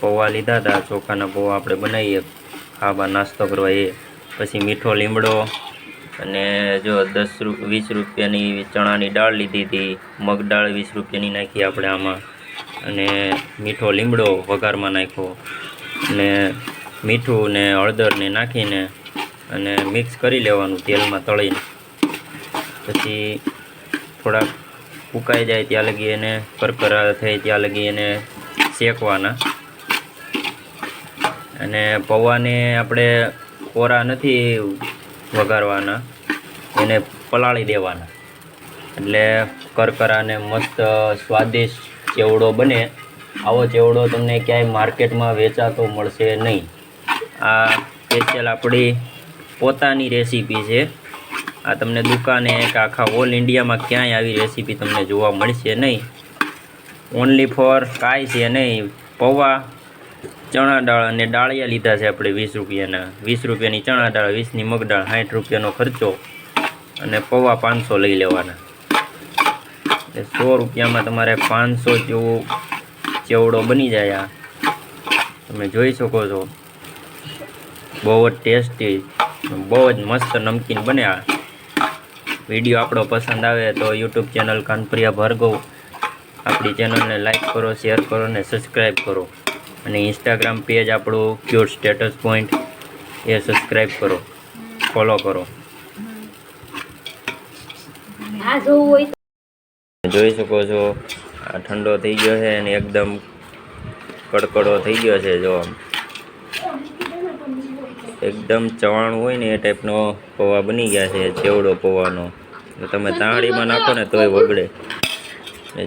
પૌવા લીધા હતા, ચોખાના પૌવા આપણે બનાવીએ ખાવા નાસ્તો કરવા એ. પછી મીઠો લીમડો અને જો 10-20 રૂપિયાની ચણાની દાળ લીધી હતી, મગ દાળ 20 રૂપિયાની નાખી આપણે આમાં, અને મીઠો લીમડો વઘારમાં નાખ્યો અને મીઠું ને હળદરને નાખીને અને મિક્સ કરી લેવાનું તેલમાં તળીને. પછી થોડાક ફૂંકાઈ જાય ત્યાં લગી એને કરકરા થાય ત્યાં લગી એને શેકવાના. અને પૌવાને આપણે કોરા નથી વઘારવાના, એને પલાળી દેવાના એટલે કરકરાને મસ્ત સ્વાદિષ્ટ ચેવડો બને. આવો ચેવડો તમને ક્યાંય માર્કેટમાં વેચાતો મળશે નહીં. આ સ્પેશિયલ આપણી પોતાની રેસીપી છે. આ તમને દુકાને કે આખા ઓલ ઇન્ડિયામાં ક્યાંય આવી રેસીપી તમને જોવા મળશે નહીં. ઓનલી ફોર કાંઈ છે નહીં, પૌવા, ચણા દાળ અને ડાળિયા લીધા છે આપણે 20 રૂપિયાના. 20 રૂપિયાની ચણા દાળ, 20ની મગ દાળ, 60 રૂપિયાનો ખર્ચો અને પૌવા 500 લઈ લેવાના. એટલે 100 રૂપિયામાં તમારે 500 જેવો ચેવડો બની જાય. આ તમે જોઈ શકો છો, બહુ જ ટેસ્ટી, બહુ જ મસ્ત નમકીન બને. આ વિડીયો આપણો પસંદ આવે તો યુટ્યુબ ચેનલ કાનપ્રિયા ભાર્ગવ આપણી ચેનલને લાઈક કરો, શેર કરો અને સબસ્ક્રાઈબ કરો. અને ઇન્સ્ટાગ્રામ પેજ આપણું ક્યુટ સ્ટેટસ પોઈન્ટ એ સબસ્ક્રાઈબ કરો, ફોલો કરો. જોઈ શકો છો આ ઠંડો થઈ ગયો છે અને એકદમ કડકડો થઈ ગયો છે. જો એકદમ ચવાણું હોય ને એ ટાઈપનો પૌવા બની ગયા છે, ચેવડો પૌવાનો. તમે તાંળીમાં નાખો ને તોય વગડે.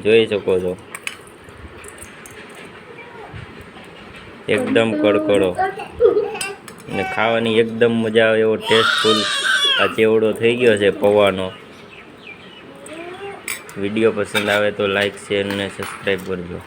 જોઈ શકો છો એકદમ કડકડો અને ખાવાની એકદમ મજા આવે એવો ટેસ્ટફુલ આ ચેવડો થઈ ગયો છે પૌવાનો. વિડીયો પસંદ આવે તો લાઈક, શેર અને સબસ્ક્રાઈબ કરજો.